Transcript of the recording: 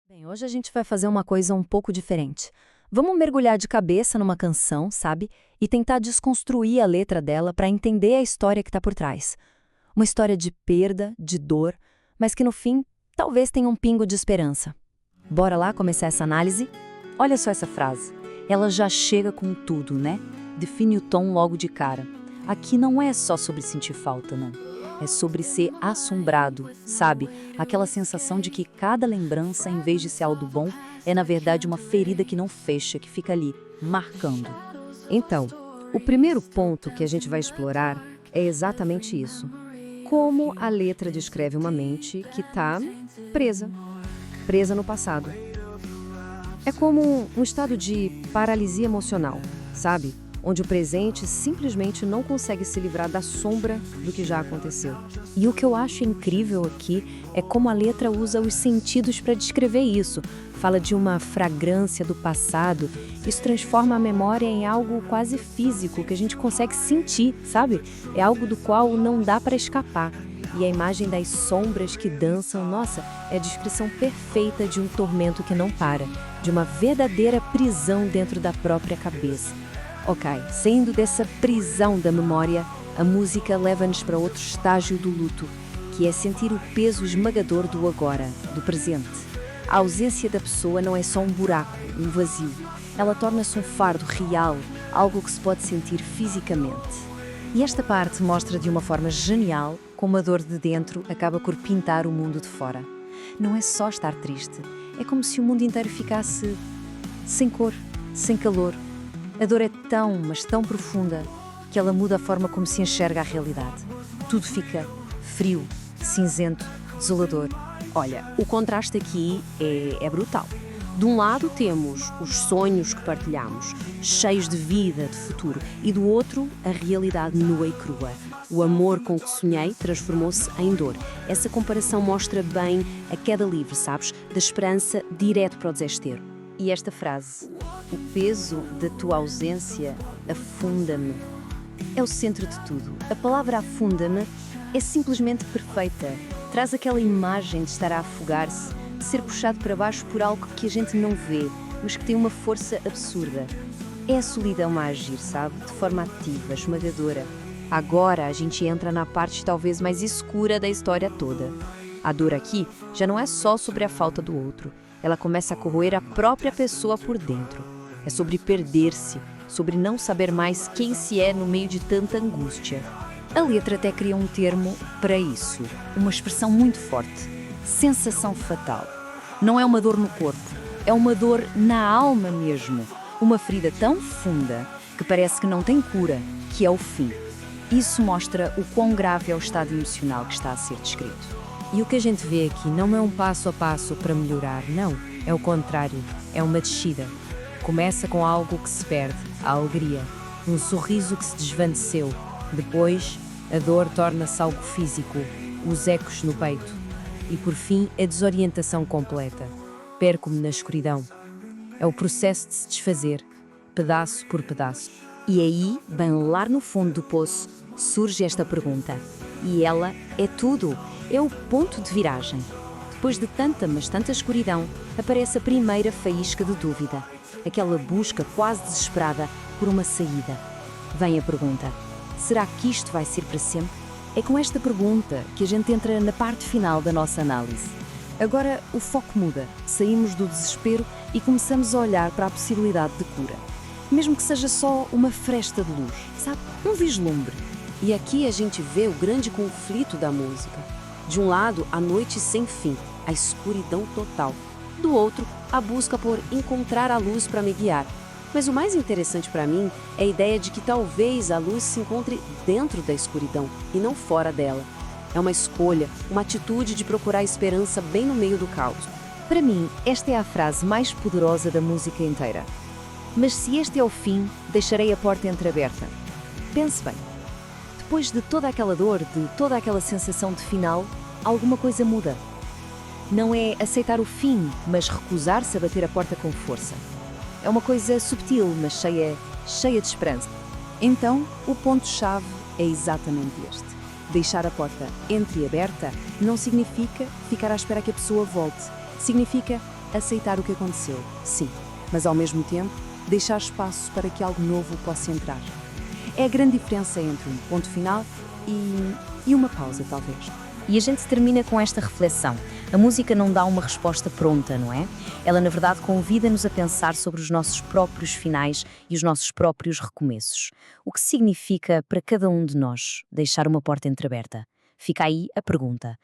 Bem, hoje a gente vai fazer uma coisa um pouco diferente. Vamos mergulhar de cabeça numa canção, sabe? E tentar desconstruir a letra dela para entender a história que está por trás. Uma história de perda, de dor, mas que no fim talvez tenha um pingo de esperança. Bora lá começar essa análise? Olha só essa frase. Ela já chega com tudo, né? Define o tom logo de cara. Aqui não é só sobre sentir falta, não. É sobre ser assombrado, sabe? Aquela sensação de que cada lembrança, em vez de ser algo bom, é na verdade uma ferida que não fecha, que fica ali, marcando. Então, o primeiro ponto que a gente vai explorar é exatamente isso. Como a letra descreve uma mente que está presa no passado. É como um estado de paralisia emocional, sabe? Onde o presente simplesmente não consegue se livrar da sombra do que já aconteceu. E o que eu acho incrível aqui é como a letra usa os sentidos para descrever isso. Fala de uma fragrância do passado. Isso transforma a memória em algo quase físico, que a gente consegue sentir, sabe? É algo do qual não dá para escapar. E a imagem das sombras que dançam, nossa, é a descrição perfeita de um tormento que não para, de uma verdadeira prisão dentro da própria cabeça. Ok, saindo dessa prisão da memória, a música leva-nos para outro estágio do luto, que é sentir o peso esmagador do agora, do presente. A ausência da pessoa não é só um buraco, um vazio. Ela torna-se um fardo real, algo que se pode sentir fisicamente. E esta parte mostra de uma forma genial como a dor de dentro acaba por pintar o mundo de fora. Não é só estar triste, é como se o mundo inteiro ficasse sem cor, sem calor. A dor é tão, mas tão profunda, que ela muda a forma como se enxerga a realidade. Tudo fica frio, cinzento, desolador. Olha, o contraste aqui é brutal. De um lado temos os sonhos que partilhamos, cheios de vida, de futuro, e do outro, a realidade nua e crua. O amor com que sonhei transformou-se em dor. Essa comparação mostra bem a queda livre, sabes? Da esperança direto para o desespero. E esta frase, o peso da tua ausência afunda-me, é o centro de tudo. A palavra afunda-me é simplesmente perfeita. Traz aquela imagem de estar a afogar-se, de ser puxado para baixo por algo que a gente não vê, mas que tem uma força absurda. É a solidão a agir, sabe? De forma ativa, esmagadora. Agora a gente entra na parte talvez mais escura da história toda. A dor aqui já não é só sobre a falta do outro. Ela começa a corroer a própria pessoa por dentro. É sobre perder-se, sobre não saber mais quem se é no meio de tanta angústia. A letra até cria um termo para isso, uma expressão muito forte: sensação fatal. Não é uma dor no corpo, é uma dor na alma mesmo. Uma ferida tão funda que parece que não tem cura, que é o fim. Isso mostra o quão grave é o estado emocional que está a ser descrito. E o que a gente vê aqui não é um passo a passo para melhorar, não. É o contrário, é uma descida. Começa com algo que se perde, a alegria, um sorriso que se desvaneceu. Depois, a dor torna-se algo físico, os ecos no peito. E por fim, a desorientação completa. Perco-me na escuridão. É o processo de se desfazer, pedaço por pedaço. E aí, bem lá no fundo do poço, surge esta pergunta. E ela é tudo. É o ponto de viragem. Depois de tanta, mas tanta escuridão, aparece a primeira faísca de dúvida. Aquela busca quase desesperada por uma saída. Vem a pergunta: será que isto vai ser para sempre? É com esta pergunta que a gente entra na parte final da nossa análise. Agora o foco muda. Saímos do desespero e começamos a olhar para a possibilidade de cura. Mesmo que seja só uma fresta de luz, sabe? Um vislumbre. E aqui a gente vê o grande conflito da música. De um lado, a noite sem fim, a escuridão total. Do outro, a busca por encontrar a luz para me guiar. Mas o mais interessante para mim é a ideia de que talvez a luz se encontre dentro da escuridão e não fora dela. É uma escolha, uma atitude de procurar esperança bem no meio do caos. Para mim, esta é a frase mais poderosa da música inteira. Mas se este é o fim, deixarei a porta entreaberta. Pense bem. Depois de toda aquela dor, de toda aquela sensação de final, alguma coisa muda. Não é aceitar o fim, mas recusar-se a bater a porta com força. É uma coisa subtil, mas cheia de esperança. Então, o ponto-chave é exatamente este. Deixar a porta entreaberta não significa ficar à espera que a pessoa volte. Significa Aceitar o que aconteceu, sim, mas ao mesmo tempo deixar espaço para que algo novo possa entrar. É a grande diferença entre um ponto final e uma pausa, talvez. E a gente termina com esta reflexão. A música não dá uma resposta pronta, não é? Ela, na verdade, convida-nos a pensar sobre os nossos próprios finais e os nossos próprios recomeços. O que significa para cada um de nós deixar uma porta entreaberta? Fica aí a pergunta.